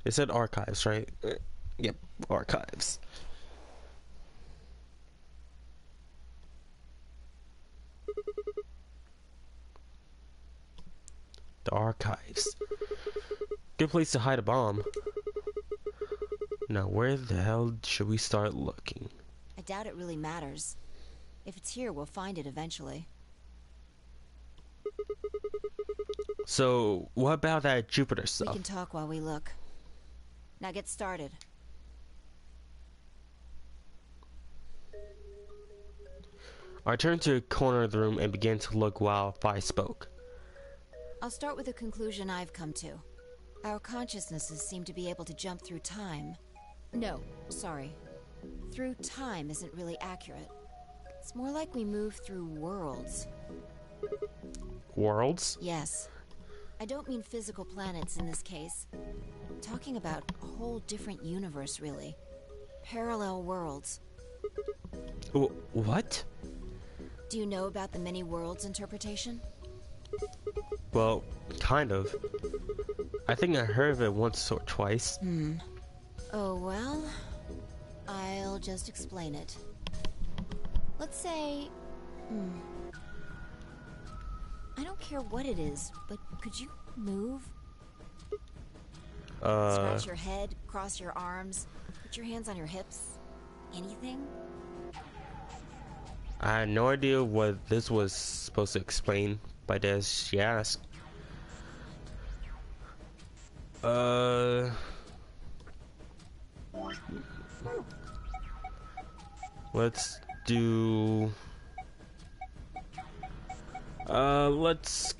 It said archives, right? Yep, archives. The archives. Good place to hide a bomb. Now, where the hell should we start looking? I doubt it really matters. If it's here, we'll find it eventually. So, what about that Jupiter stuff? We can talk while we look. Now get started. I turned to a corner of the room and began to look while Phi spoke. I'll start with a conclusion I've come to. Our consciousnesses seem to be able to jump through time. No, sorry. Through time isn't really accurate. It's more like we move through worlds. Worlds? Yes. I don't mean physical planets in this case. I'm talking about a whole different universe, really. Parallel worlds. What? Do you know about the many worlds interpretation? Well, kind of. I think I heard of it once or twice. Oh, well, I'll just explain it. Let's say, I don't care what it is, but could you move? Scratch your head, cross your arms, put your hands on your hips. Anything? I had no idea what this was supposed to explain, but as she asked. Let's do... let's...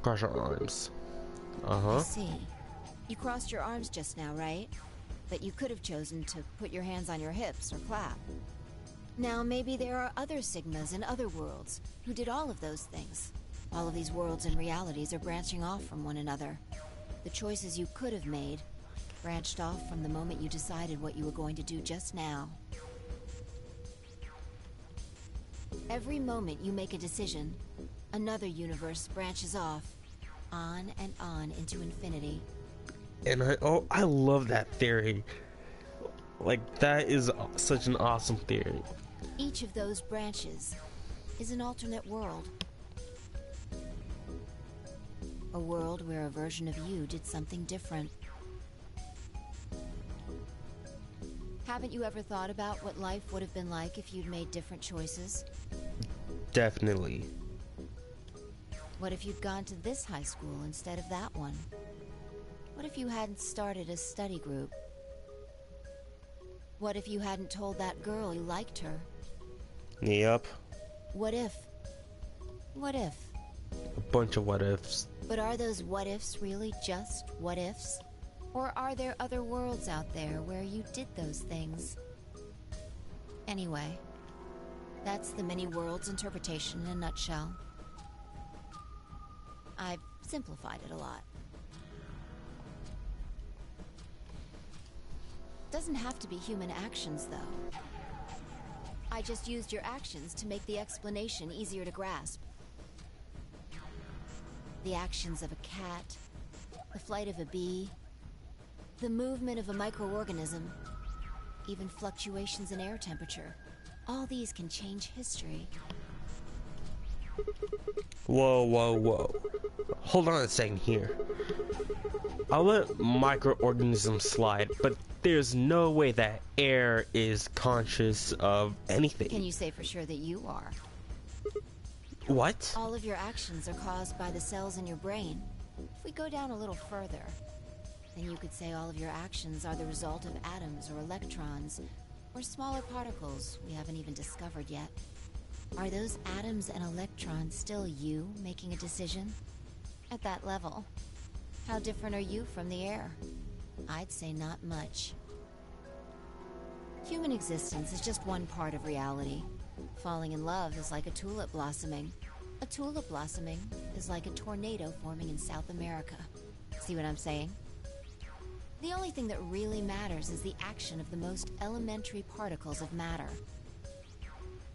cross our arms. I see. You crossed your arms just now, right? But you could have chosen to put your hands on your hips or clap. Now, maybe there are other Sigmas in other worlds who did all of those things. All of these worlds and realities are branching off from one another. The choices you could have made branched off from the moment you decided what you were going to do just now. Every moment you make a decision, another universe branches off, on and on into infinity. And I love that theory. Like, that is such an awesome theory. Each of those branches is an alternate world. A world where a version of you did something different. Haven't you ever thought about what life would have been like if you'd made different choices? Definitely. What if you'd gone to this high school instead of that one? What if you hadn't started a study group? What if you hadn't told that girl you liked her? Yep. What if? What if? A bunch of what ifs. But are those what ifs really just what ifs? Or are there other worlds out there where you did those things? Anyway, that's the many worlds interpretation in a nutshell. I've simplified it a lot. Doesn't have to be human actions, though. I just used your actions to make the explanation easier to grasp. The actions of a cat, the flight of a bee, the movement of a microorganism, even fluctuations in air temperature. All these can change history. Whoa. Hold on a second here. I'll let microorganisms slide, but there's no way that air is conscious of anything. Can you say for sure that you are? What? All of your actions are caused by the cells in your brain. If we go down a little further, then you could say all of your actions are the result of atoms or electrons, or smaller particles we haven't even discovered yet. Are those atoms and electrons still you making a decision? At that level, how different are you from the air? I'd say not much. Human existence is just one part of reality. Falling in love is like a tulip blossoming. A tulip blossoming is like a tornado forming in South America. See what I'm saying? The only thing that really matters is the action of the most elementary particles of matter.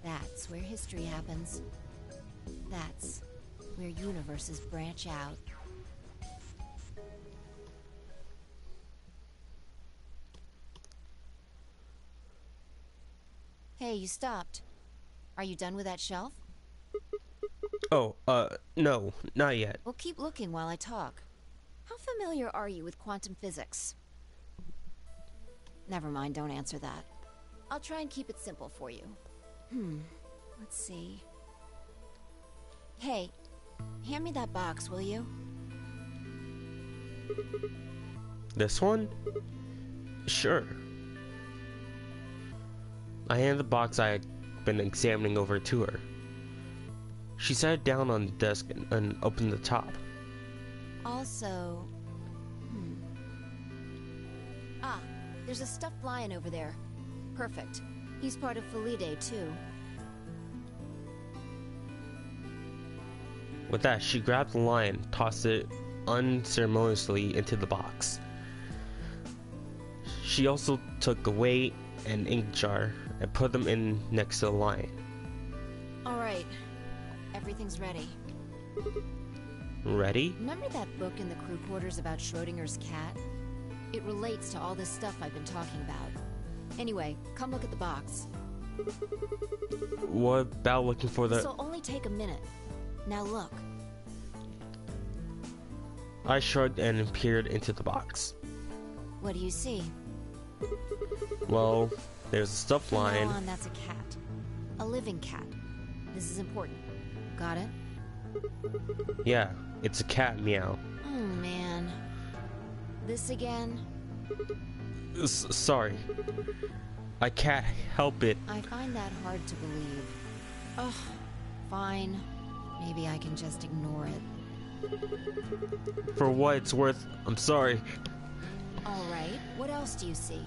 That's where history happens. That's where universes branch out. Hey, you stopped. Are you done with that shelf? Oh, no, not yet. Well, keep looking while I talk. How familiar are you with quantum physics? Never mind, don't answer that. I'll try and keep it simple for you. Let's see. Hey, hand me that box, will you? This one? Sure. I handed the box I had been examining over to her. She sat it down on the desk and opened the top. Also... Ah, there's a stuffed lion over there. Perfect. He's part of Felidae, too. With that, she grabbed the lion, tossed it unceremoniously into the box. She also took a weight and ink jar and put them in next to the lion. Alright. Everything's ready. Ready? Remember that book in the crew quarters about Schrodinger's cat? It relates to all this stuff I've been talking about. Anyway, come look at the box. What about looking for the... This'll only take a minute. Now look. I shrugged and peered into the box. What do you see? Well, there's a stuffed From now lion. on, that's a cat. A living cat. This is important. Got it? Yeah, it's a cat, meow. Oh, man. This again? Sorry. I can't help it. I find that hard to believe. Ugh, fine. Maybe I can just ignore it. For what it's worth, I'm sorry. Alright, what else do you see?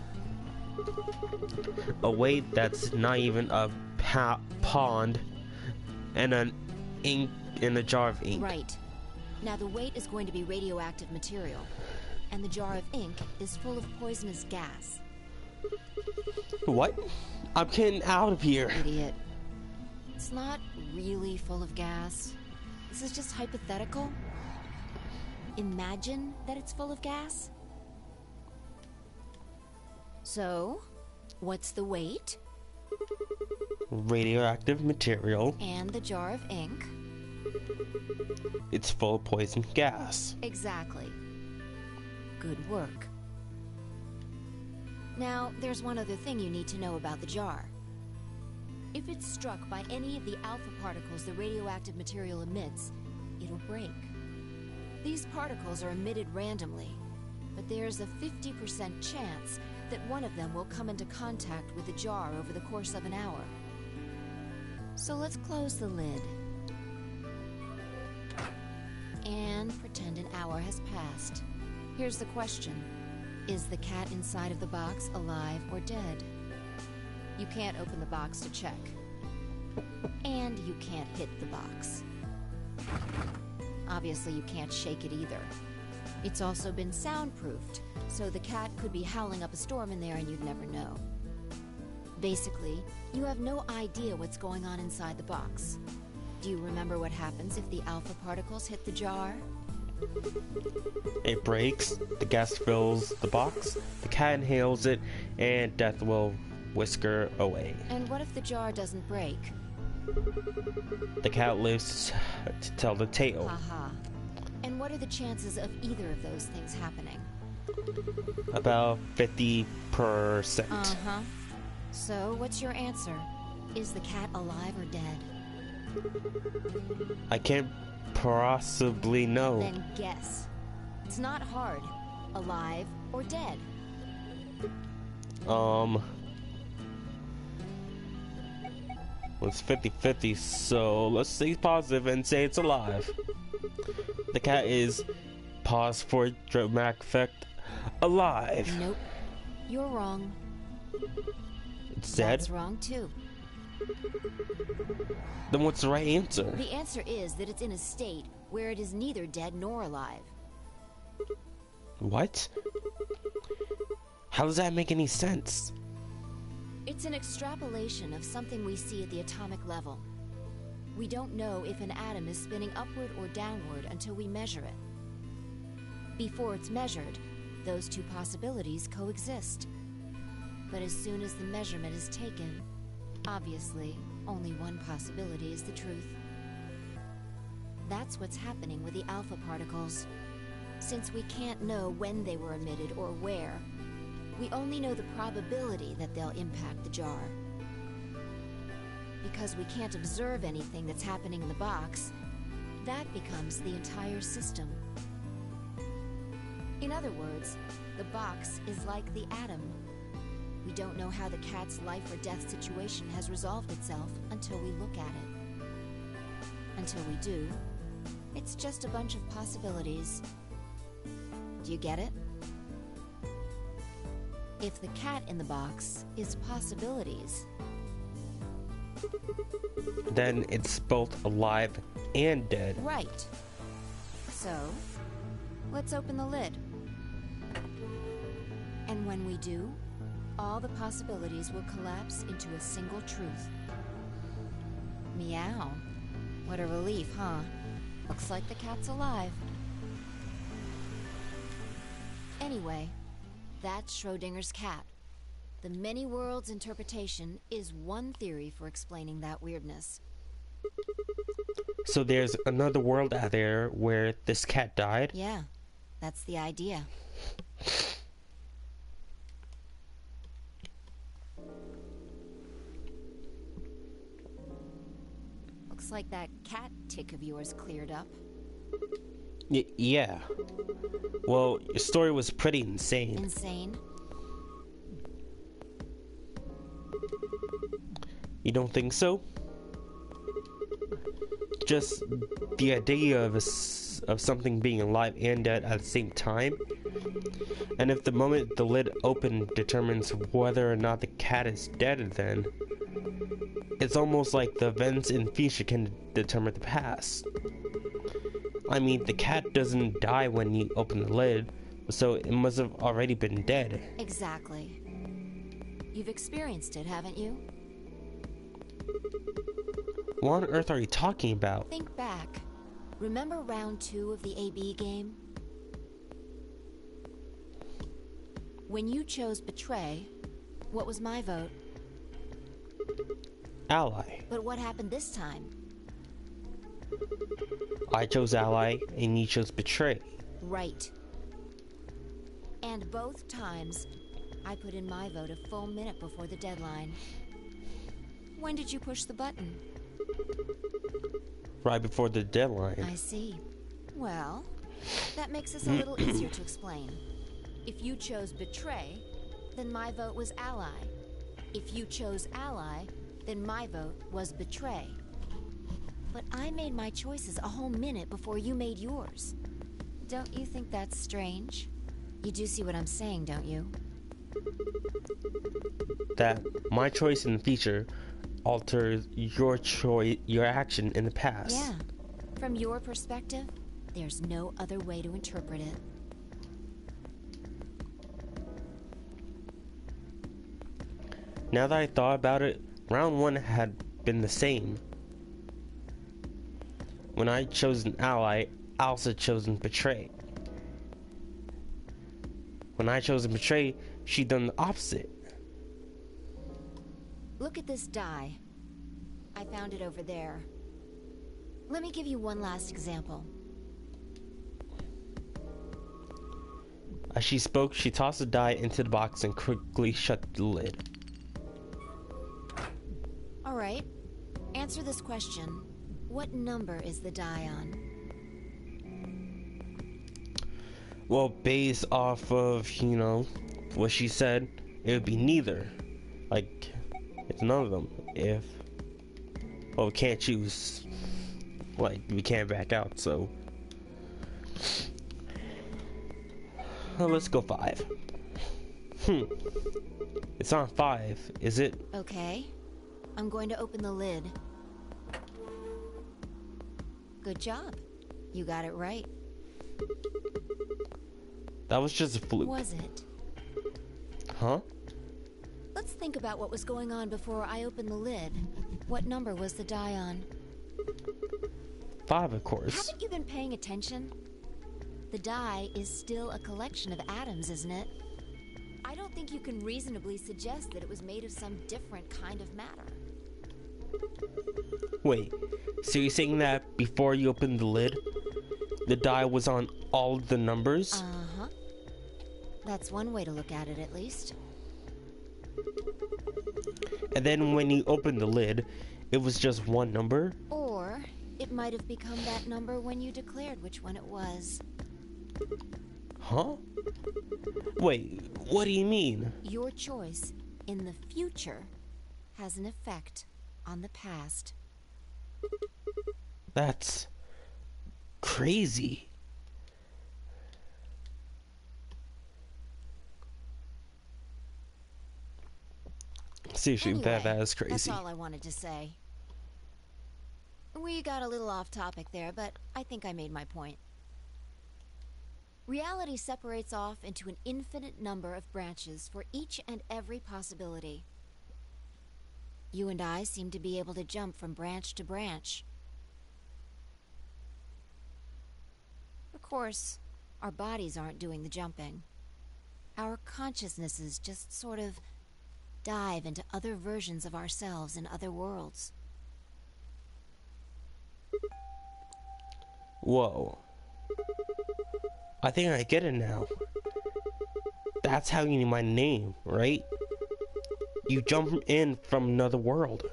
A weight that's not even a pond, and an ink in a jar of ink. Right. Now the weight is going to be radioactive material, and the jar of ink is full of poisonous gas. What? I'm getting out of here. Idiot. It's not really full of gas. This is just hypothetical. Imagine that it's full of gas. So, what's the weight? Radioactive material. And the jar of ink? It's full of poison gas. Exactly. Good work. Now, there's one other thing you need to know about the jar. If it's struck by any of the alpha particles the radioactive material emits, it'll break. These particles are emitted randomly, but there's a 50% chance that one of them will come into contact with the jar over the course of an hour. So let's close the lid. And pretend an hour has passed. Here's the question. Is the cat inside of the box alive or dead? You can't open the box to check. And you can't hit the box. Obviously, you can't shake it either. It's also been soundproofed, so the cat could be howling up a storm in there and you'd never know. Basically, you have no idea what's going on inside the box. Do you remember what happens if the alpha particles hit the jar? It breaks, the gas fills the box, the cat inhales it, and death will whisk her away. And what if the jar doesn't break? The cat lives to tell the tale. Haha. And what are the chances of either of those things happening? About 50%. Uh-huh. So, what's your answer? Is the cat alive or dead? I can't possibly know. Then guess. It's not hard. Alive or dead? Well, it's 50-50, so let's stay positive and say it's alive. The cat is, pause for dramatic effect, alive. Nope. You're wrong. It's dead? That's wrong too. Then what's the right answer? The answer is that it's in a state where it is neither dead nor alive. What? How does that make any sense? It's an extrapolation of something we see at the atomic level. We don't know if an atom is spinning upward or downward until we measure it. Before it's measured, those two possibilities coexist. But as soon as the measurement is taken, Obviously, only one possibility is the truth. That's what's happening with the alpha particles. Since we can't know when they were emitted or where, we only know the probability that they'll impact the jar. Because we can't observe anything that's happening in the box, that becomes the entire system. In other words, the box is like the atom. We don't know how the cat's life or death situation has resolved itself until we look at it. Until we do, it's just a bunch of possibilities. Do you get it? If the cat in the box is possibilities, then it's both alive and dead. right. So, let's open the lid. And when we do, all the possibilities will collapse into a single truth. Meow. What a relief, huh? Looks like the cat's alive. Anyway, that's Schrödinger's cat. The many worlds interpretation is one theory for explaining that weirdness. So there's another world out there where this cat died? Yeah, that's the idea. Looks like that cat tick of yours cleared up. Yeah. Well, your story was pretty insane. Insane? You don't think so? Just the idea of something being alive and dead at the same time? And if the moment the lid opened determines whether or not the cat is dead, then it's almost like the events in the future can determine the past. I mean, the cat doesn't die when you open the lid, so it must have already been dead. Exactly. You've experienced it, haven't you? What on earth are you talking about? Think back. Remember round 2 of the AB game? When you chose Betray, what was my vote? Ally. But what happened this time? I chose Ally, and you chose Betray. Right. And both times, I put in my vote a full minute before the deadline. When did you push the button? Right before the deadline. I see. Well, that makes this a little easier to explain. If you chose Betray, then my vote was Ally. If you chose Ally, then my vote was Betray. But I made my choices a whole minute before you made yours. Don't you think that's strange? You do see what I'm saying, don't you? That my choice in the future alters your choice, your action in the past. Yeah. From your perspective, there's no other way to interpret it. Now that I thought about it, round 1 had been the same. When I chose an ally, I also chosen Betray. When I chose Betray, she done the opposite. Look at this die. I found it over there. Let me give you one last example. As she spoke, she tossed the die into the box and quickly shut the lid. All right. Answer this question. What number is the die on? Well, based off of, you know, what she said, it would be neither. Like, it's none of them. If, well, we can't choose. Like, we can't back out, so. Well, let's go 5. It's on 5, is it? Okay. I'm going to open the lid. Good job. You got it right. That was just a fluke. Was it? Huh? Let's think about what was going on before I opened the lid. What number was the die on? 5, of course. Haven't you been paying attention? The die is still a collection of atoms, isn't it? I don't think you can reasonably suggest that it was made of some different kind of matter. Wait, so you're saying that before you opened the lid, the die was on all of the numbers? Uh-huh. That's one way to look at it, at least. And then when you opened the lid, it was just one number? Or it might have become that number when you declared which one it was. Huh? Wait, what do you mean? Your choice in the future has an effect on the past. That's crazy. Seriously, Anyway, that is that's crazy. all I wanted to say. We got a little off topic there, but I think I made my point. Reality separates off into an infinite number of branches for each and every possibility. You and I seem to be able to jump from branch to branch. Of course, our bodies aren't doing the jumping. Our consciousnesses just sort of dive into other versions of ourselves in other worlds. Whoa. I think I get it now. That's how you knew my name, right? You jumped in from another world.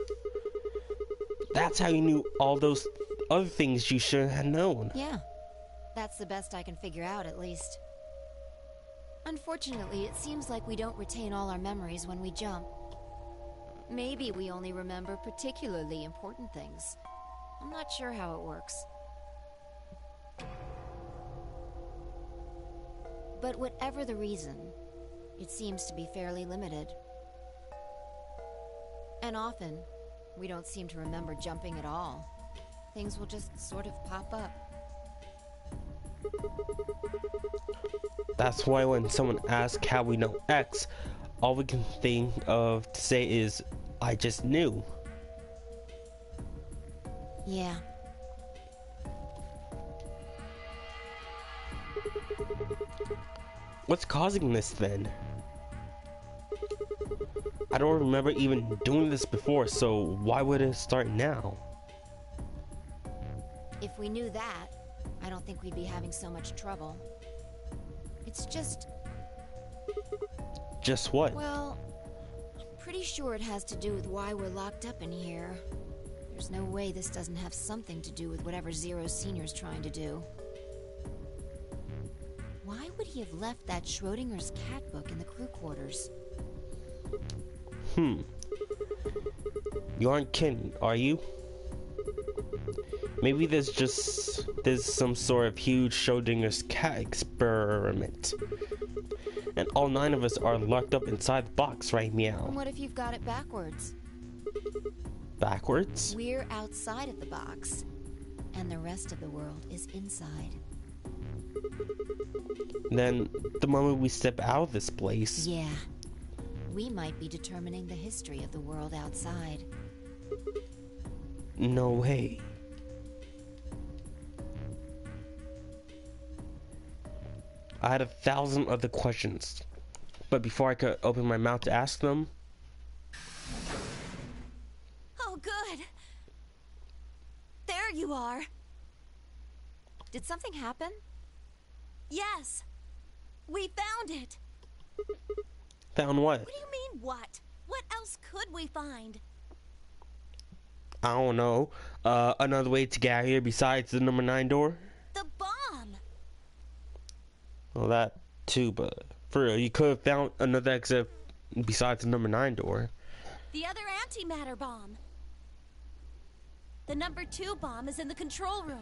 That's how you knew all those other things you should have known. Yeah, that's the best I can figure out, at least. Unfortunately, it seems like we don't retain all our memories when we jump. Maybe we only remember particularly important things. I'm not sure how it works. But whatever the reason, it seems to be fairly limited. And often, we don't seem to remember jumping at all. Things will just sort of pop up. That's why when someone asks how we know X, all we can think of to say is, I just knew. Yeah. What's causing this then? I don't remember even doing this before, so why would it start now? If we knew that, I don't think we'd be having so much trouble. It's just... Just what? well, I'm pretty sure it has to do with why we're locked up in here. There's no way this doesn't have something to do with whatever Zero Senior's trying to do. Why would he have left that Schrodinger's cat book in the crew quarters? You aren't kidding, are you? Maybe there's some sort of huge Schrodinger's cat experiment. And all 9 of us are locked up inside the box, right, Meow? And what if you've got it backwards? Backwards? We're outside of the box, and the rest of the world is inside. Then, the moment we step out of this place... Yeah. We might be determining the history of the world outside. No way. I had 1,000 other questions, but before I could open my mouth to ask them... Oh, good! There you are! Did something happen? Yes! We found it! Found what? What do you mean, what? What else could we find? I don't know. Another way to get out of here besides the number 9 door? The bomb! Well, that too, but for real, you could have found another exit besides the number 9 door. The other antimatter bomb. The number 2 bomb is in the control room.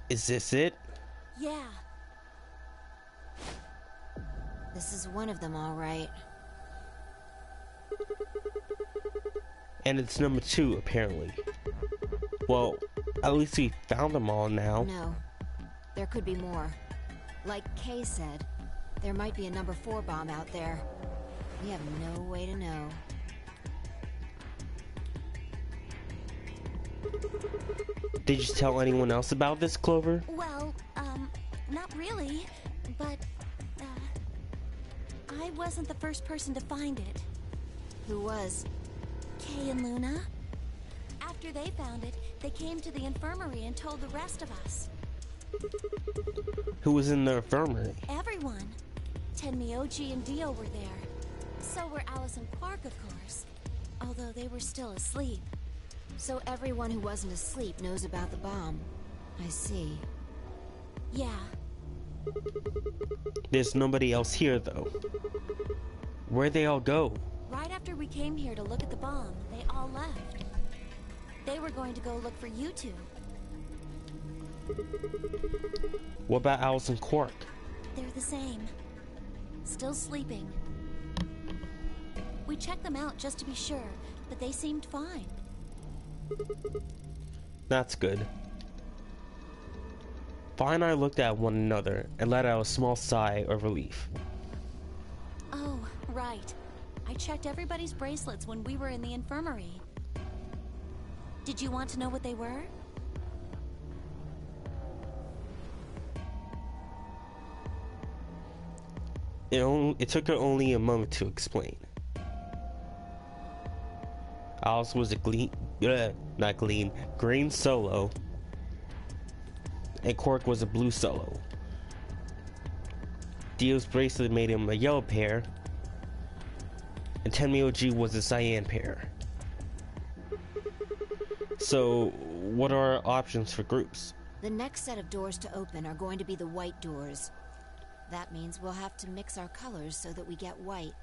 Is this it? Yeah. This is one of them, all right. And it's number 2, apparently. Well, at least we found them all now. No. There could be more. Like Kay said, there might be a number 4 bomb out there. We have no way to know. Did you tell anyone else about this, Clover? Well, not really, but, I wasn't the first person to find it. Who was? Kay and Luna. After they found it, they came to the infirmary and told the rest of us. Who was in the infirmary? Everyone. Tenmyoji and Dio were there. So were Alice and Quark, of course. Although they were still asleep. So everyone who wasn't asleep knows about the bomb. I see. Yeah. There's nobody else here, though. Where'd they all go? Right after we came here to look at the bomb, they all left. They were going to go look for you two. What about Alice and Quark? They're the same. Still sleeping. We checked them out just to be sure, but they seemed fine. That's good. Vi and I looked at one another and let out a small sigh of relief. Oh, right. I checked everybody's bracelets when we were in the infirmary. Did you want to know what they were? It took her only a moment to explain. Alice was a green solo, and Quark was a blue solo. Dio's bracelet made him a yellow pair, and Tenmyoji was a cyan pair. So, what are our options for groups? The next set of doors to open are going to be the white doors. That means we'll have to mix our colors so that we get white.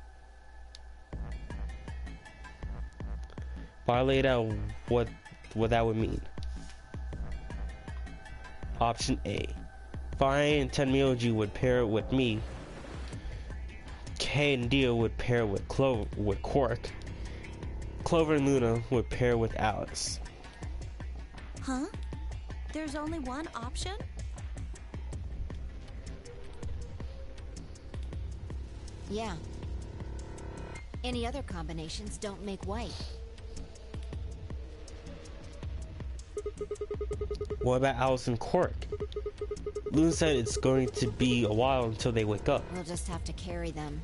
If I laid out what that would mean. Option A. Vi and Tenmyoji would pair with me. Kay and Dio would pair with Quark. Clover and Luna would pair with Alice. Huh? There's only one option? Yeah. Any other combinations don't make white. What about Alice and Quark? Luna said it's going to be a while until they wake up. We'll just have to carry them.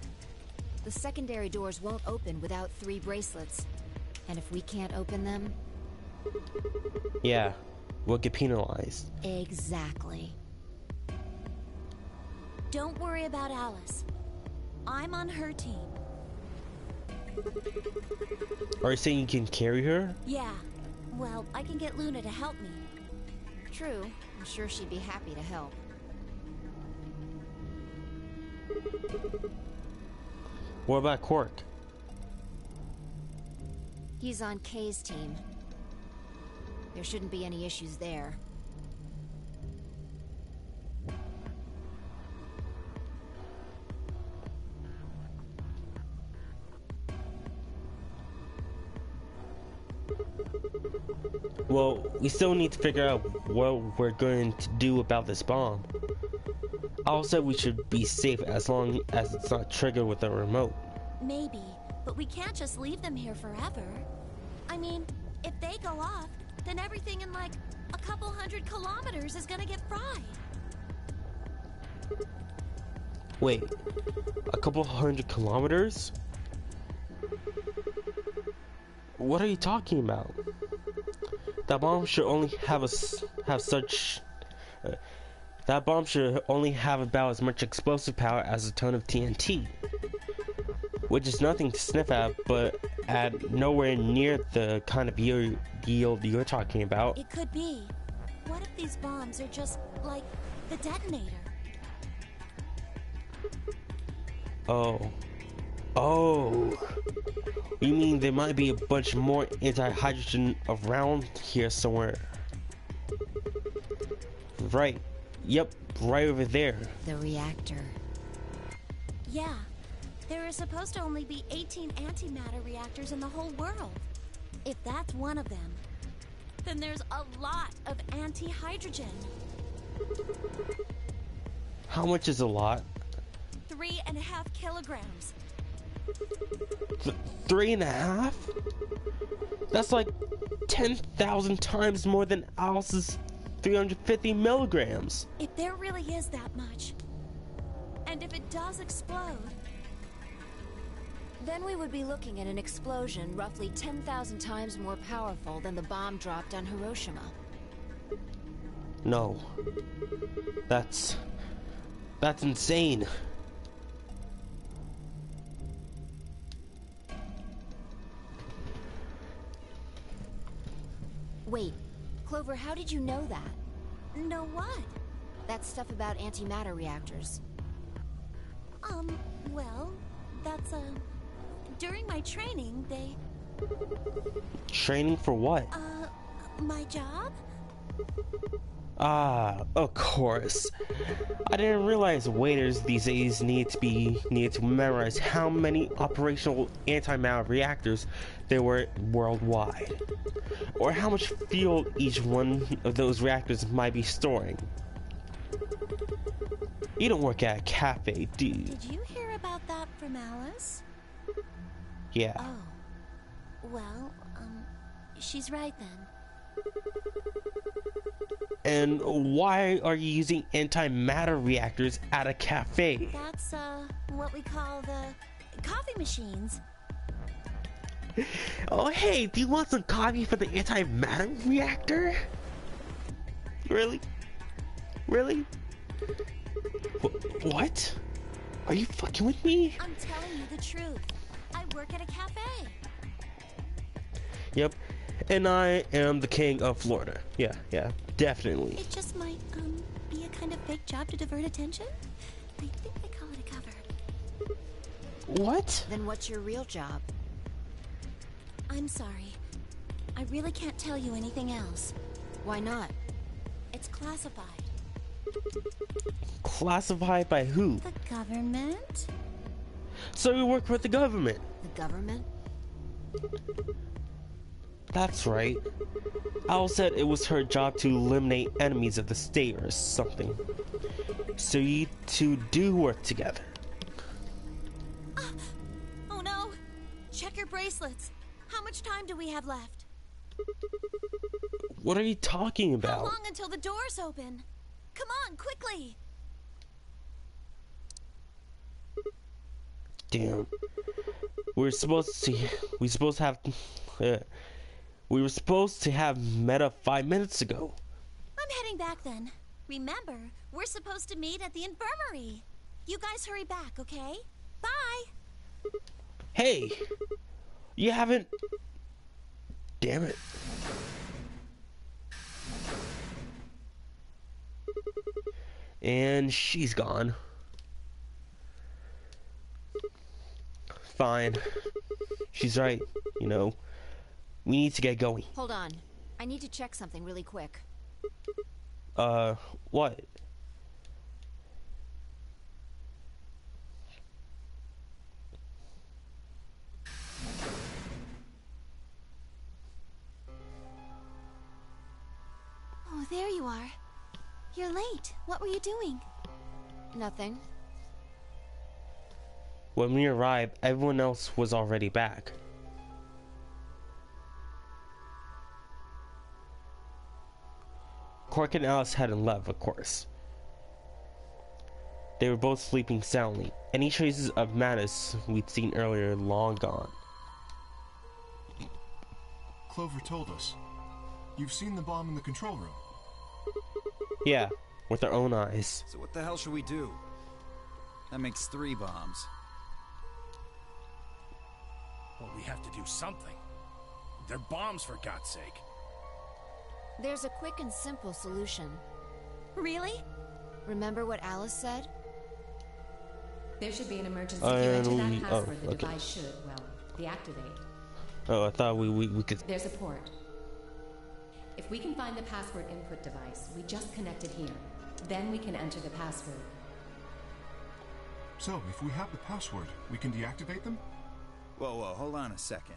The secondary doors won't open without 3 bracelets. And if we can't open them... Yeah, we'll get penalized. Exactly. Don't worry about Alice. I'm on her team. Are you saying you can carry her? Yeah. Well, I can get Luna to help me. True. I'm sure she'd be happy to help. What about Quark? He's on Kay's team. There shouldn't be any issues there. Well, we still need to figure out what we're going to do about this bomb. I said we should be safe as long as it's not triggered with a remote. Maybe, but we can't just leave them here forever. I mean, if they go off, then everything in like a couple 100 kilometers is gonna get fried. Wait, a couple 100 kilometers? What are you talking about? That bomb should only have that bomb should only have about as much explosive power as a ton of TNT, which is nothing to sniff at, but at nowhere near the kind of yield you're talking about. It could be. What if these bombs are just like the detonator? Oh. You mean there might be a bunch more anti-hydrogen around here somewhere? Right. Yep, right over there. The reactor. Yeah. There is supposed to only be 18 antimatter reactors in the whole world. If that's one of them, then there's a lot of anti-hydrogen. How much is a lot? 3.5 kilograms. 3.5? That's like 10,000 times more than Alice's 350 milligrams. If there really is that much, and if it does explode, Then we would be looking at an explosion roughly 10,000 times more powerful than the bomb dropped on Hiroshima. No. That's insane. Wait, Clover, how did you know that? know what? That stuff about antimatter reactors. Well, that's, during my training, they, Training for what? my job? Ah, of course. I didn't realize waiters these days needed to memorize how many operational antimatter reactors there were worldwide, or how much fuel each one of those reactors might be storing. You don't work at a cafe, do you? Did you hear about that from Alice? Yeah. Oh. Well, she's right then. And why are you using antimatter reactors at a cafe? That's, what we call the coffee machines. Oh, hey, do you want some coffee for the antimatter reactor? Really? Really? What? Are you fucking with me? I'm telling you the truth. I work at a cafe. Yep. And I am the king of Florida. Yeah, definitely. It just might, be a kind of fake job to divert attention. I think they call it a cover. What? Then what's your real job? I'm sorry. I really can't tell you anything else. Why not? It's classified. Classified by who? The government? So you work for the government. The government? That's right. Al said it was her job to eliminate enemies of the state or something. So you two do work together. Oh no! Check your bracelets. How much time do we have left? What are you talking How about? long until the doors open? Come on, quickly! Damn. We were supposed to have met up 5 minutes ago. I'm heading back then. Remember, we're supposed to meet at the infirmary. You guys hurry back, okay? Bye! Hey! You haven't... Damn it. And she's gone. Fine. She's right, you know. We need to get going. Hold on. I need to check something really quick. What? Oh, there you are. You're late. What were you doing? Nothing. When we arrived, everyone else was already back. Cork and Alice hadn't left, of course. They were both sleeping soundly. Any traces of Mattis we'd seen earlier long gone. Clover told us. You've seen the bomb in the control room. Yeah, with our own eyes. So what the hell should we do? That makes 3 bombs. Well, we have to do something. They're bombs, for God's sake. There's a quick and simple solution. Really? Remember what Alice said? There should be an emergency if you enter that we- password. oh, The okay. device should, well, deactivate. Oh, I thought we could... There's a port. If we can find the password input device, we just connect it here. Then we can enter the password. So, if we have the password, we can deactivate them? Whoa, hold on a second.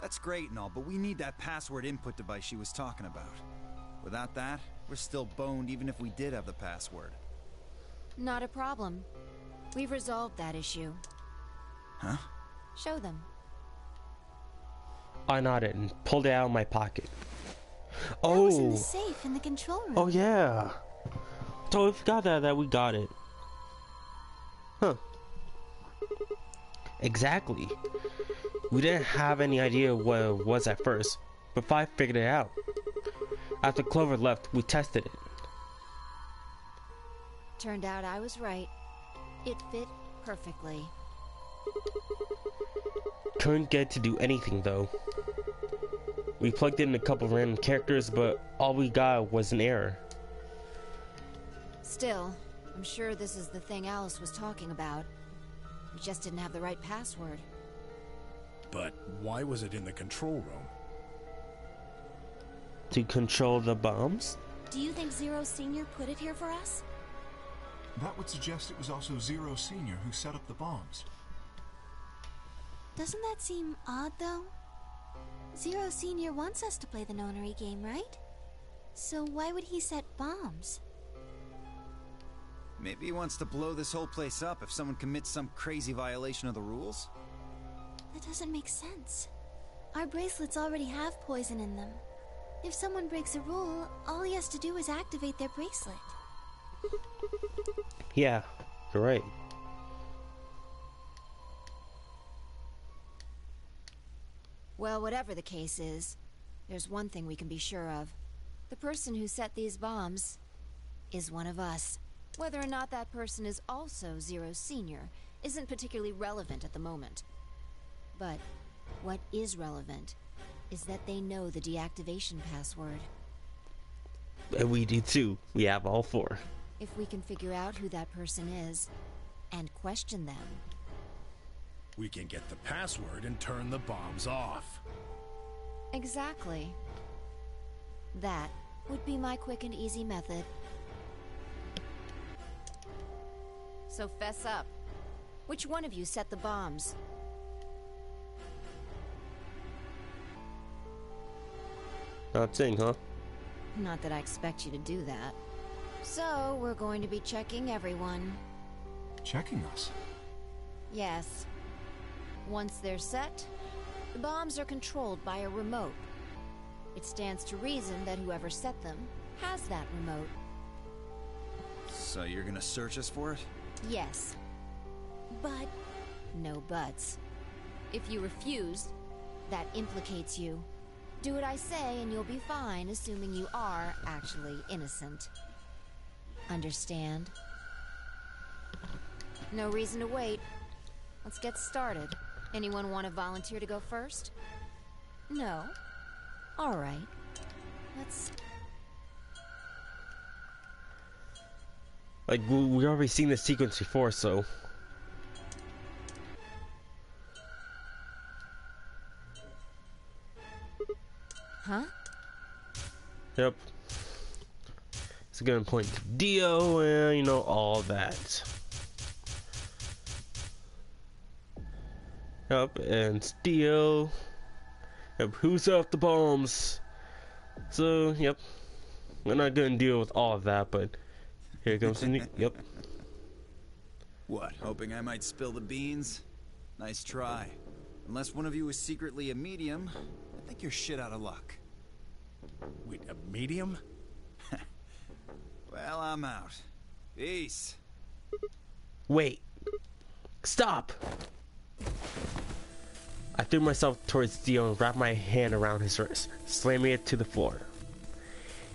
That's great and all, but we need that password input device she was talking about. Without that, we're still boned even if we did have the password. Not a problem. We've resolved that issue. Huh? Show them. I nodded and pulled it out of my pocket. That was in Oh, the safe in the control room. oh yeah. Totally forgot that we got it. Huh. Exactly. We didn't have any idea what it was at first, but Five figured it out. After Clover left, we tested it. Turned out I was right. It fit perfectly. Couldn't get to do anything though. We plugged in a couple random characters, but all we got was an error. Still, I'm sure this is the thing Alice was talking about. We just didn't have the right password. But why was it in the control room? To control the bombs? Do you think Zero Senior put it here for us? That would suggest it was also Zero Senior who set up the bombs. Doesn't that seem odd, though? Zero Senior wants us to play the nonary game, right? So why would he set bombs? Maybe he wants to blow this whole place up if someone commits some crazy violation of the rules? That doesn't make sense. Our bracelets already have poison in them. If someone breaks a rule, all he has to do is activate their bracelet. Yeah, you're right. Well, whatever the case is, there's one thing we can be sure of. The person who set these bombs is one of us. Whether or not that person is also Zero Senior isn't particularly relevant at the moment. But what is relevant is that they know the deactivation password. And we do too. We have all four. If we can figure out who that person is and question them, We can get the password and turn the bombs off. exactly. That would be my quick and easy method. So fess up. Which one of you set the bombs? Not saying, huh? Not that I expect you to do that. So, we're going to be checking everyone. Checking us. Yes. Once they're set, the bombs are controlled by a remote. It stands to reason that whoever set them has that remote. So you're gonna search us for it? Yes. But No buts. If you refuse, that implicates you. Do what I say and you'll be fine, assuming you are actually innocent. Understand? No reason to wait. Let's get started. Anyone want to volunteer to go first? No? Alright. Let's... Like, we already seen this sequence before, so... Huh? Yep. It's a good point to Dio and, you know, all that. Yep, and it's Dio. Yep, who set off the bombs? So, yep. We're not gonna deal with all of that, but here comes the new... Yep. What, hoping I might spill the beans? Nice try. Unless one of you is secretly a medium, I think you're shit out of luck. Wait, a medium? Well, I'm out. Peace. Wait. Stop! I threw myself towards Dio and wrapped my hand around his wrist, slamming it to the floor.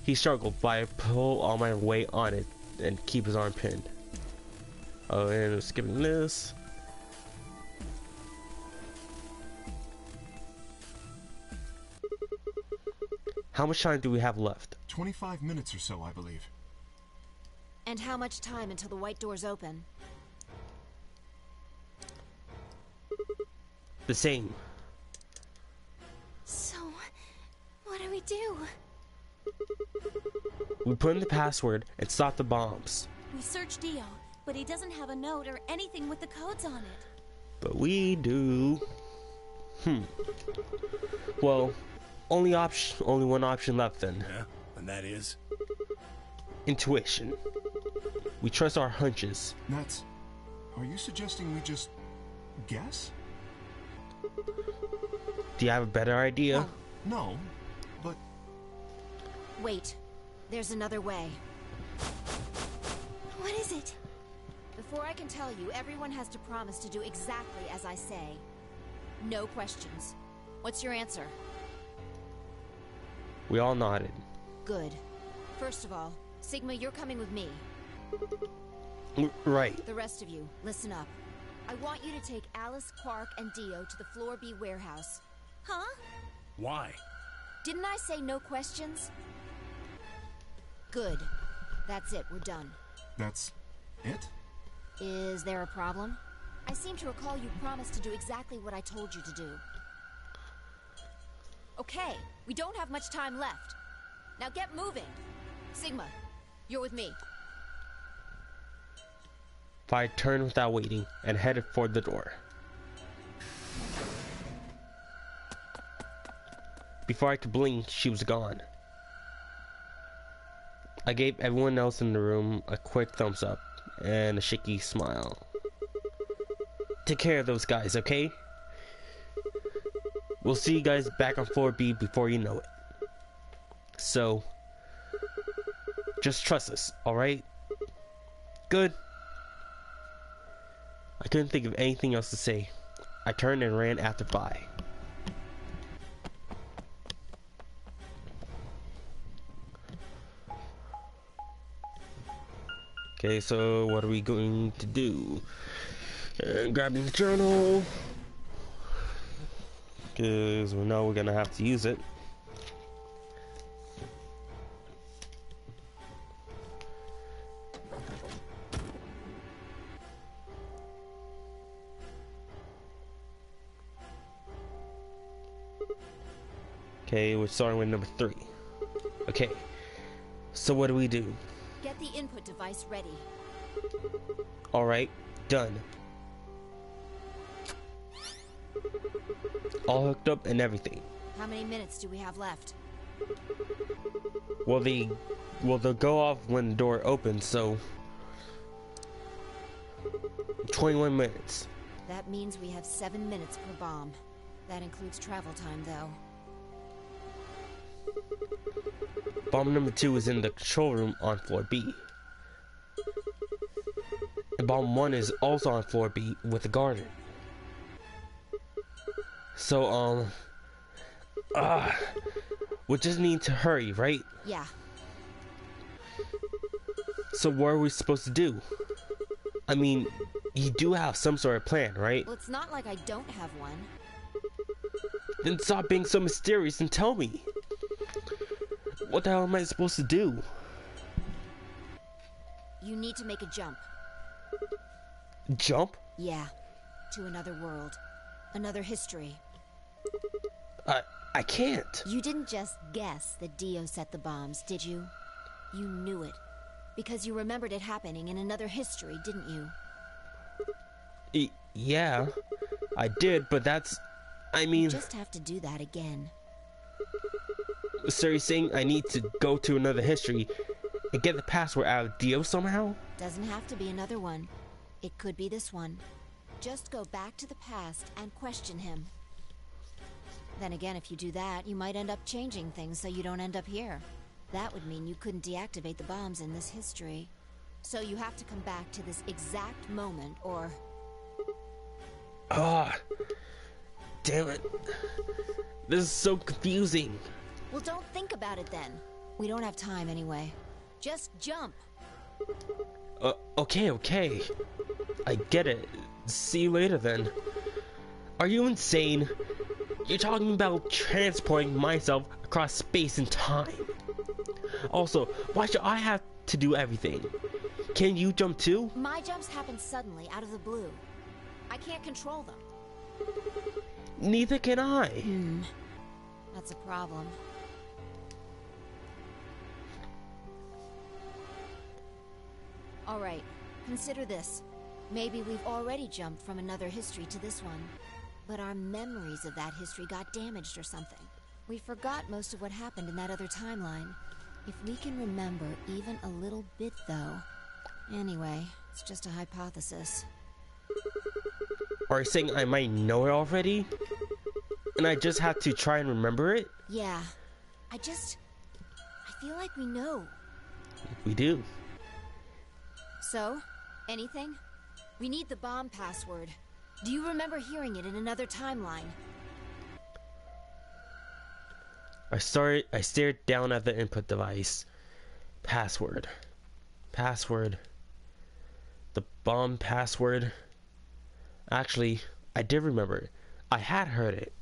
He struggled, but I pulled all my weight on it and keep his arm pinned. Oh, and skipping this. How much time do we have left? 25 minutes or so, I believe. And how much time until the white doors open? The same. so, what do we do? We put in the password and stop the bombs. We search Dio, but he doesn't have a note or anything with the codes on it. But we do. Well, only one option left then. Yeah, and that is? Intuition. We trust our hunches. Nats, are you suggesting we just guess? Do you have a better idea? Well, no, but Wait. There's another way. What is it? Before I can tell you, everyone has to promise to do exactly as I say. No questions. What's your answer? We all nodded. Good. First of all, Sigma, you're coming with me. Right. The rest of you, listen up. I want you to take Alice, Quark, and Dio to the Floor B warehouse. Huh? Why? Didn't I say no questions? Good. That's it, we're done. that's it? Is there a problem? I seem to recall you promised to do exactly what I told you to do. Okay, we don't have much time left. Now get moving. Sigma, you're with me. I turned without waiting and headed for the door. Before I could blink, she was gone. I gave everyone else in the room a quick thumbs up and a shaky smile. Take care of those guys, okay? We'll see you guys back on floor B before you know it. So, just trust us, alright? Good. I couldn't think of anything else to say. I turned and ran after Vi. Okay, so what are we going to do? Grabbing the journal, because we know we're gonna have to use it. Okay, we're starting with number 3. Okay, so what do we do? Get the input device ready. Alright, done. All hooked up and everything. How many minutes do we have left? Well, they'll go off when the door opens, so 21 minutes. That means we have 7 minutes per bomb. That includes travel time, though. Bomb number 2 is in the control room on floor B. And bomb 1 is also on floor B with the garden. So, we just need to hurry, right? Yeah. So what are we supposed to do? I mean, you do have some sort of plan, right? Well, it's not like I don't have one. Then stop being so mysterious and tell me. What the hell am I supposed to do? You need to make a jump. Jump? Yeah. To another world. Another history. I can't. You didn't just guess that Dio set the bombs, did you? You knew it. Because you remembered it happening in another history, didn't you? Yeah, I did, but that's... I mean... You just have to do that again. So you're saying I need to go to another history and get the password out of Dio somehow? Doesn't have to be another one. It could be this one. Just go back to the past and question him. Then again, if you do that, you might end up changing things so you don't end up here. That would mean you couldn't deactivate the bombs in this history. So you have to come back to this exact moment, or... Damn it. This is so confusing. Well, don't think about it then. We don't have time anyway. Just jump. Okay. I get it. See you later then. Are you insane? You're talking about transporting myself across space and time. Also, why should I have to do everything? Can you jump too? My jumps happen suddenly, out of the blue. I can't control them. Neither can I. That's a problem. Alright, consider this. Maybe we've already jumped from another history to this one. But our memories of that history got damaged or something. We forgot most of what happened in that other timeline. If we can remember even a little bit, though. Anyway, it's just a hypothesis. Are you saying I might know it already? And I just have to try and remember it? Yeah. I feel like we know. We do. So, anything? We need the bomb password. Do you remember hearing it in another timeline? I stared down at the input device. Password. Password. The bomb password. Actually, I did remember it. I had heard it.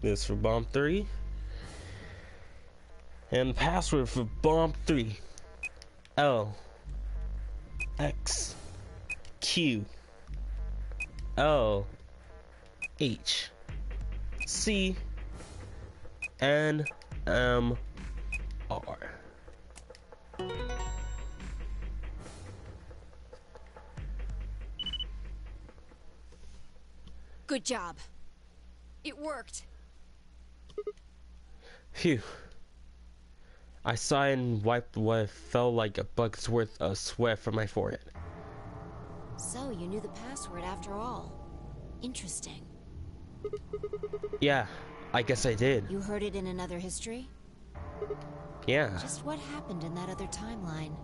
This for bomb 3. And the password for bomb 3. L X Q L H C N M R. Good job. It worked. Phew. I sighed and wiped what felt like a bucket's worth of sweat from my forehead. So, you knew the password after all. Interesting. Yeah, I guess I did. You heard it in another history? Yeah. Just what happened in that other timeline?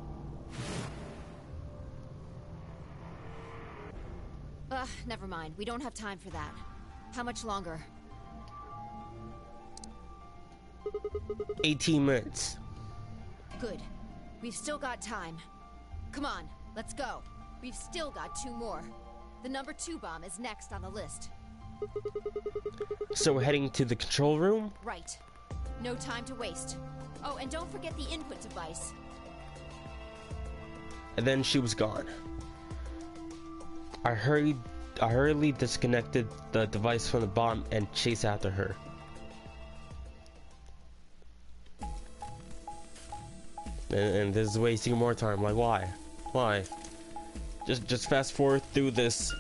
Never mind. We don't have time for that. How much longer? 18 minutes. Good. We've still got time. Come on, let's go. We've still got 2 more. The number 2 bomb is next on the list. So we're heading to the control room? Right. No time to waste. Oh, and don't forget the input device. And then she was gone. I hurriedly disconnected the device from the bomb and chased after her. And this is wasting more time. Like, why? Why? Just fast forward through this.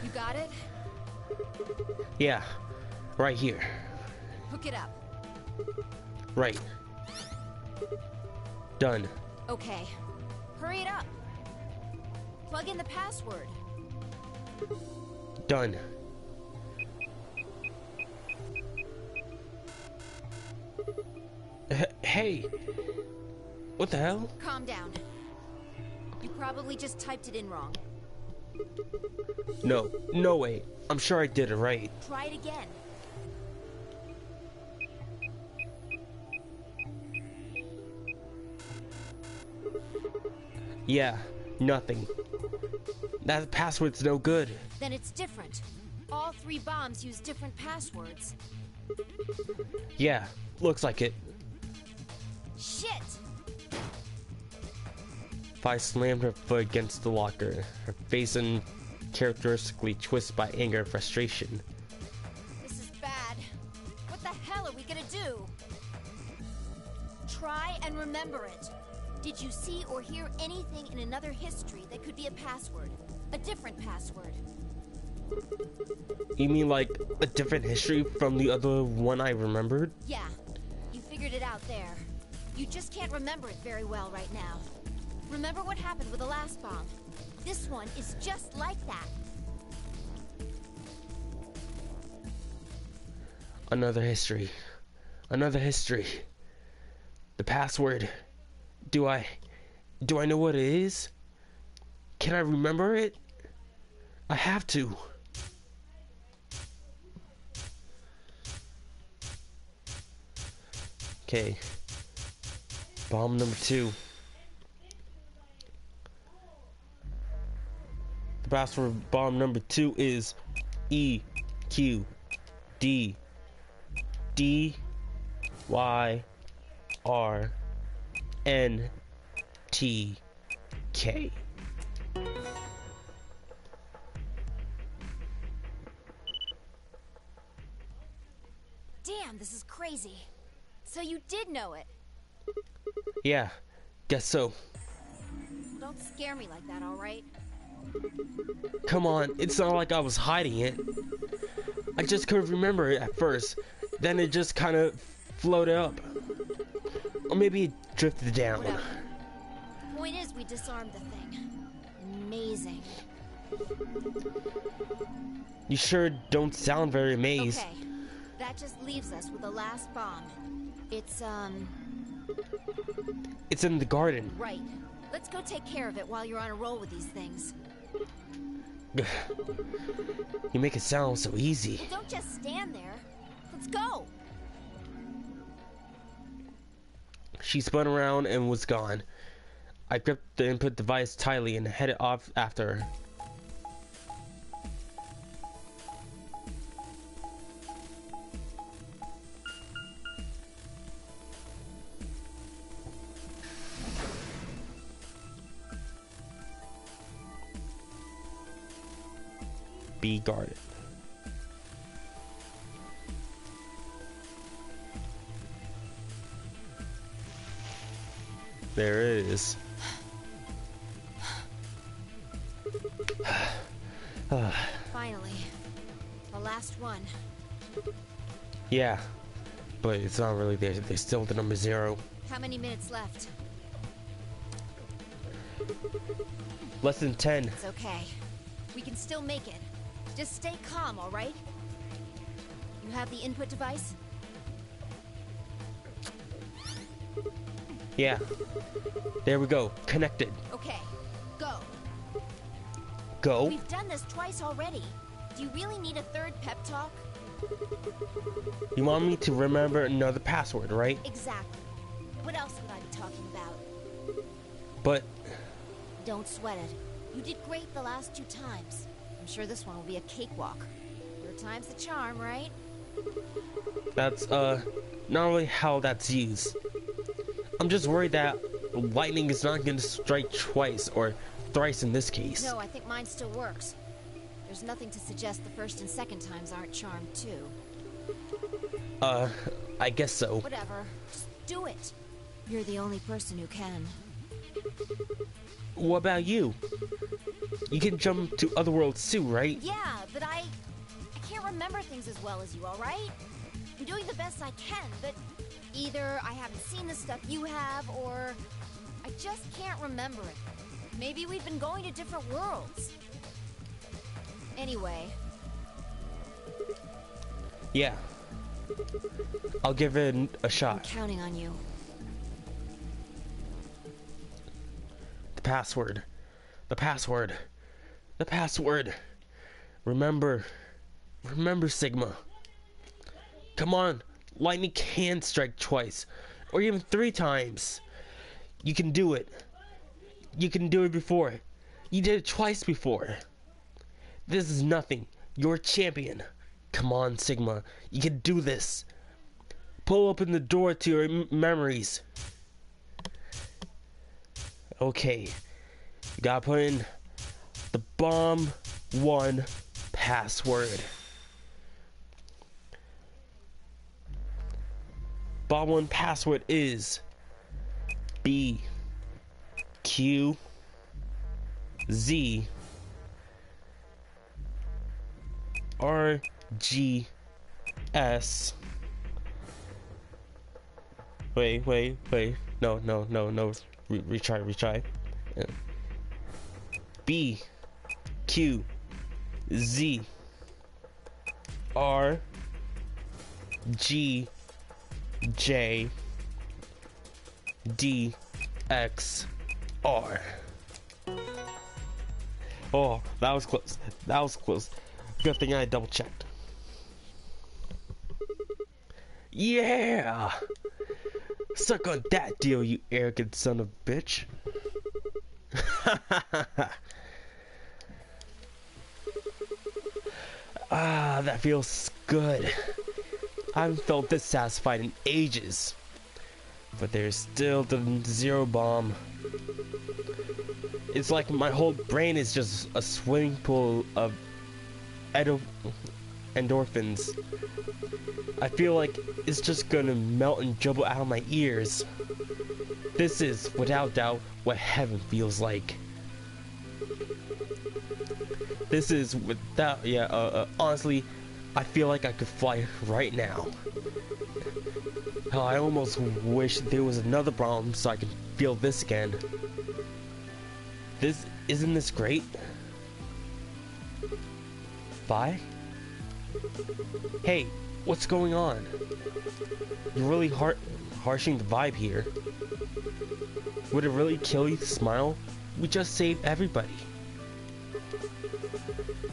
You got it? Yeah, right here. Hook it up. Right. Done. Okay. Hurry it up. Plug in the password. Done. Hey! What the hell? Calm down. You probably just typed it in wrong. No way. I'm sure I did it right. Try it again. Yeah, nothing. That password's no good. Then it's different. All 3 bombs use different passwords. Yeah, looks like it. Shit! Vi slammed her foot against the locker, her face uncharacteristically twisted by anger and frustration. This is bad. What the hell are we gonna do? Try and remember it. Did you see or hear anything in another history that could be a password? A different password? You mean like a different history from the other one I remembered? Yeah. You figured it out there. You just can't remember it very well right now. Remember what happened with the last bomb? This one is just like that. Another history. Another history. The password. Do I know what it is? Can I remember it? I have to. Okay. Bomb number 2. The password for bomb number 2 is E Q D D Y R N T K. Damn, this is crazy. So you did know it. Yeah, guess so. Don't scare me like that, alright? Come on, it's not like I was hiding it. I just couldn't remember it at first. Then it just kind of floated up. Or maybe it drifted down. Whatever. Point is, we disarmed the thing. Amazing. You sure don't sound very amazed. Okay. That just leaves us with the last bomb. It's in the garden. Right. Let's go take care of it while you're on a roll with these things. You make it sound so easy. Well, don't just stand there. Let's go. She spun around and was gone. I gripped the input device tightly and headed off after her. Be guarded. There it is. Finally. The last one. Yeah, but it's not really there. There's still the number 0. How many minutes left? Less than 10. It's okay. We can still make it. Just stay calm, alright? You have the input device? Yeah. There we go. Connected. Okay. Go. Go. We've done this twice already. Do you really need a third pep talk? You want me to remember another password, right? Exactly. What else would I be talking about? But Don't sweat it. You did great the last 2 times. I'm sure this one will be a cakewalk. 3rd time's the charm, right? that's not really how that's used. I'm just worried that lightning is not going to strike twice or thrice in this case. No, I think mine still works. There's nothing to suggest the 1st and 2nd times aren't charmed too. I guess so. Whatever. Just do it. You're the only person who can. What about you? You can jump to other worlds too, right? Yeah, but I can't remember things as well as you, alright? I'm doing the best I can, but either I haven't seen the stuff you have, or I just can't remember it. Maybe we've been going to different worlds. Anyway. Yeah. I'll give it a I'm shot. counting on you. The password. The password. The password. Remember. Remember, Sigma. Come on. Lightning can strike twice. Or even 3 times. You can do it. You can do it before. You did it twice before. This is nothing. You're a champion. Come on, Sigma. You can do this. Pull open the door to your memories. Okay. You gotta put in the bomb 1 password. Bomb 1 password is B Q Z R G S. Wait. No. Retry. B Q Z R G J D X R. Oh, that was close. That was close. Good thing I double checked. Yeah! Suck on that deal, you arrogant son of a bitch. Ah, that feels good. I haven't felt this satisfied in ages. But there's still the Zero Bomb. It's like my whole brain is just a swimming pool of endorphins. I feel like it's just gonna melt and jumble out of my ears. This is, without doubt, what heaven feels like. This is without, honestly, I feel like I could fly right now. Hell, I almost wish there was another bomb so I could feel this again. Isn't this great? Vi? Hey, what's going on? You're really harshing the vibe here. Would it really kill you to smile? We just saved everybody.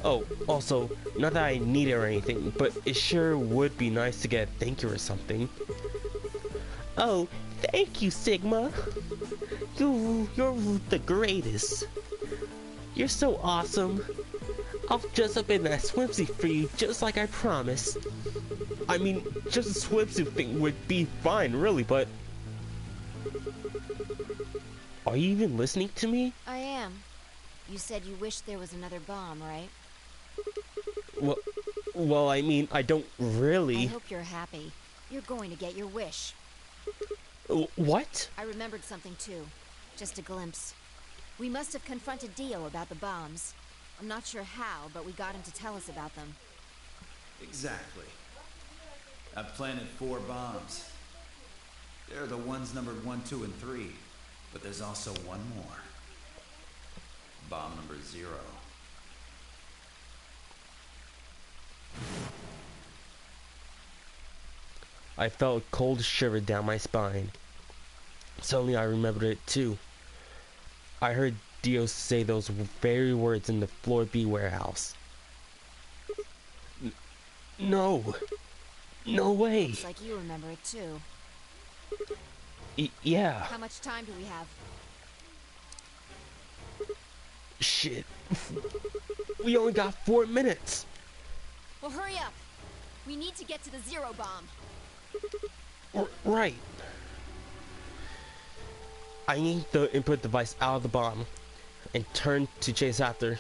Oh, also, not that I need it or anything, but it sure would be nice to get a thank you or something. Oh, thank you, Sigma. You're the greatest. You're so awesome. I'll dress up in that swimsuit for you just like I promised. I mean, just a swimsuit thing would be fine, really, but... Are you even listening to me? I am. You said you wished there was another bomb, right? Well, I mean, I don't really... I hope you're happy. You're going to get your wish. What? I remembered something too. Just a glimpse. We must have confronted Dio about the bombs. I'm not sure how, but we got him to tell us about them. Exactly. I've planted 4 bombs. They're the ones numbered 1, 2, and 3. But there's also one more. Bomb number 0. I felt a cold shiver down my spine. Suddenly I remembered it too. I heard Dio say those very words in the Floor B warehouse. No. No way. Looks like you remember it too. Yeah. How much time do we have? Shit. We only got 4 minutes. Well, hurry up. We need to get to the Zero Bomb. Right. I need the input device out of the bomb and turn to chase after.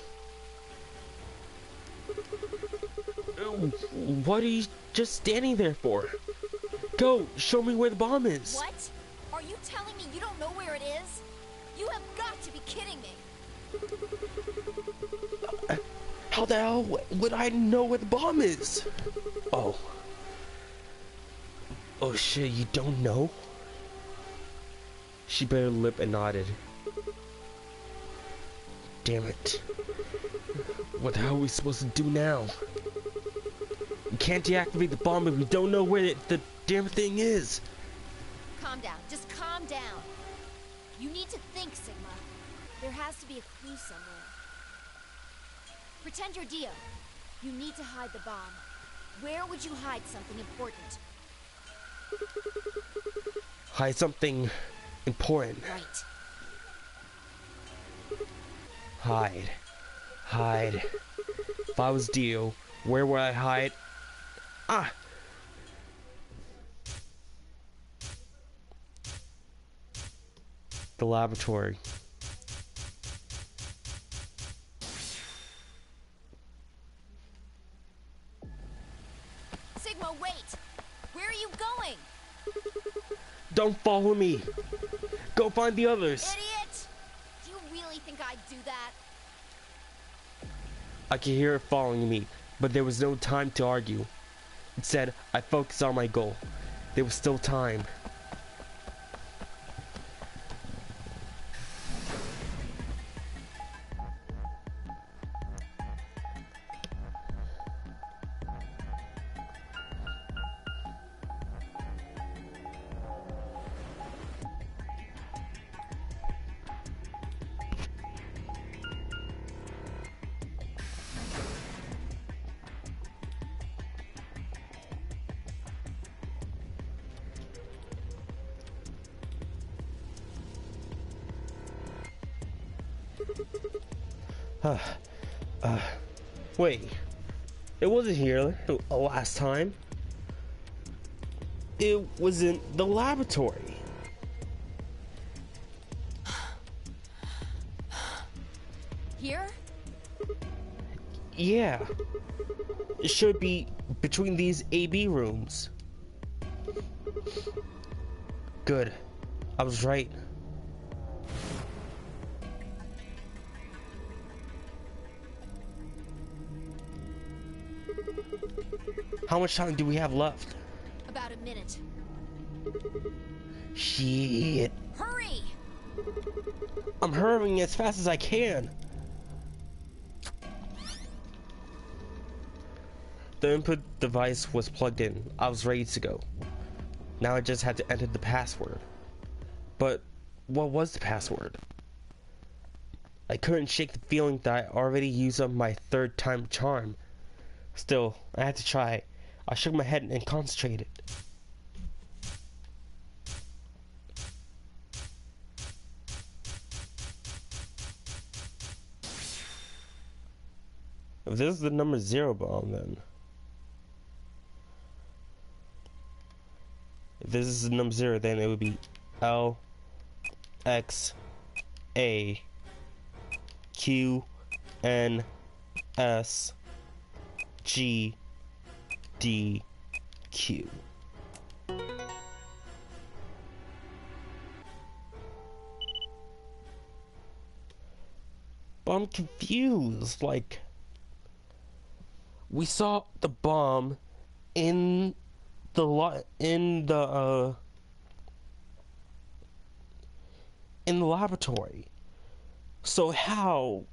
What are you just standing there for? Go, show me where the bomb is. What? Are you telling me you don't know where it is? You have got to be kidding me. How the hell would I know where the bomb is? Oh. Oh shit, you don't know? She bit her lip and nodded. Damn it. What the hell are we supposed to do now? We can't deactivate the bomb if we don't know where the damn thing is. Calm down. Just calm down. You need to think, Sigma. There has to be a clue somewhere. Pretend you're Dio. You need to hide the bomb. Where would you hide something important? Hide something important. Right. Hide. Hide. If I was Dio, where would I hide? Ah! The laboratory. Sigma, wait! Where are you going? Don't follow me! Go find the others! Idiot! Do you really think I'd do that? I could hear it following me, but there was no time to argue. Instead, I focused on my goal. There was still time. Wait. It wasn't here last time. It was in the laboratory. Here? Yeah. It should be between these AB rooms. Good. I was right. How much time do we have left? About a minute. Shit. Hurry! I'm hurrying as fast as I can. The input device was plugged in. I was ready to go. Now I just had to enter the password. But what was the password? I couldn't shake the feeling that I already used up my third time charm. Still, I had to try. I shook my head and concentrated. If this is the number 0 bomb, then... If this is the number 0, then it would be L, X, A, Q, N, S, G, D, Q. But I'm confused, like... We saw the bomb in the laboratory. So how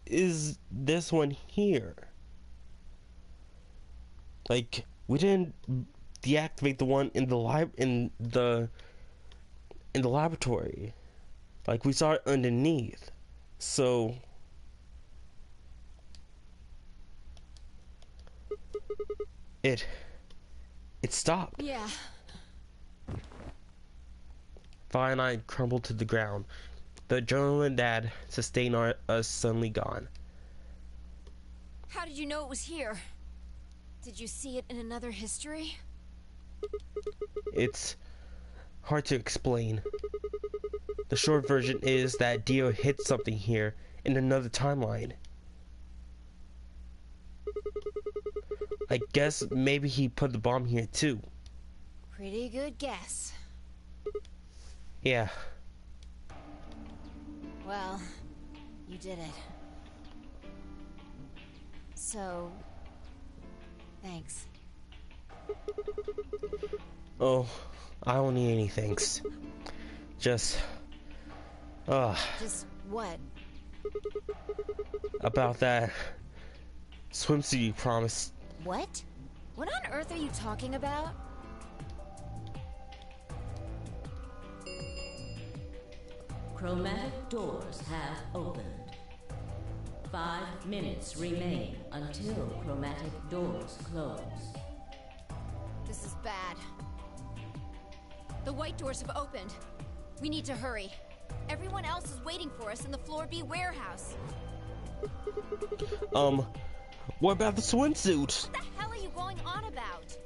is this one here? Like, we didn't deactivate the one in the laboratory. Like, we saw it underneath. So it stopped. Yeah. Vi and I crumbled to the ground. The adrenaline that sustained us suddenly gone. How did you know it was here? Did you see it in another history? It's hard to explain. The short version is that Dio hit something here in another timeline. I guess maybe he put the bomb here too. Pretty good guess. Yeah. Well, you did it. So, thanks. Oh, I don't need any thanks. Just what? About that swimsuit you promised. What? What on earth are you talking about? Chromatic doors have opened. 5 minutes remain until chromatic doors close. This is bad. The white doors have opened. We need to hurry. Everyone else is waiting for us in the Floor B warehouse. What about the swimsuit? What the hell are you going on about?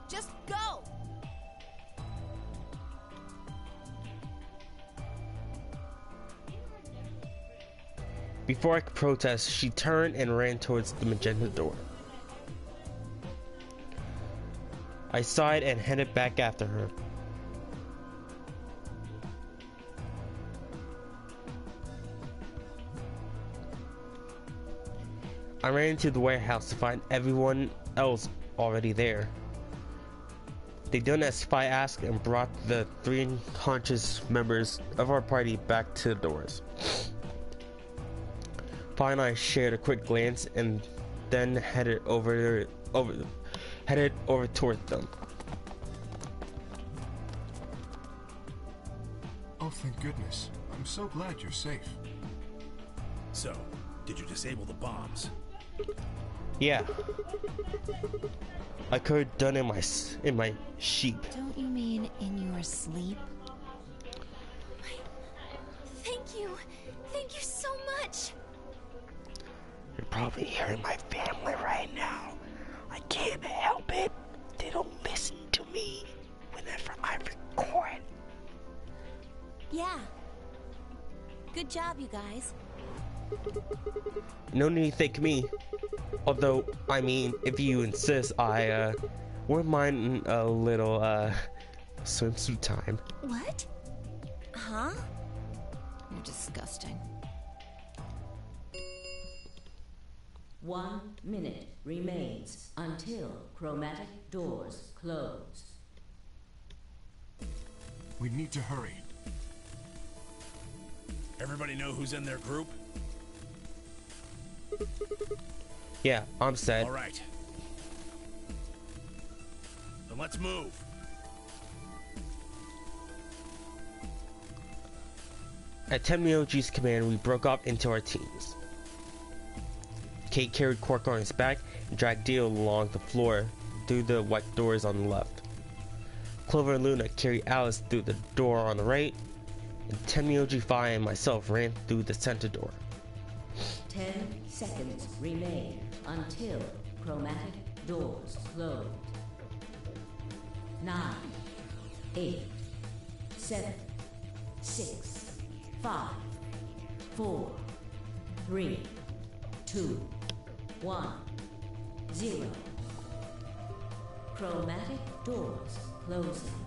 Just go! Before I could protest, she turned and ran towards the magenta door. I sighed and headed back after her. I ran into the warehouse to find everyone else already there. They done as Spy asked and brought the 3 unconscious members of our party back to the doors. Spy and I shared a quick glance and then headed over toward them. Oh, thank goodness. I'm so glad you're safe. So, did you disable the bombs? Yeah. I could have done it in my sheep. Don't you mean in your sleep? Thank you. Thank you so much. You're probably hearing my family right now. I can't help it. They don't listen to me whenever I record. Yeah. Good job, you guys. No need to thank me. Although, I mean, if you insist, I wouldn't mind a little swimsuit time. What? Huh? You're disgusting. 1 minute remains until chromatic doors close. We need to hurry. Everybody know who's in their group? Yeah, I'm set. All right. Then let's move. At Tenmyoji's command, we broke off into our teams. Kate carried Quark on his back and dragged Dio along the floor through the white doors on the left. Clover and Luna carried Alice through the door on the right, and Tenmyoji, Phi, and myself ran through the center door. 10 seconds remain until chromatic doors close. 9, 8, 7, 6, 5, 4, 3, 2, 1, 0. Chromatic doors closing.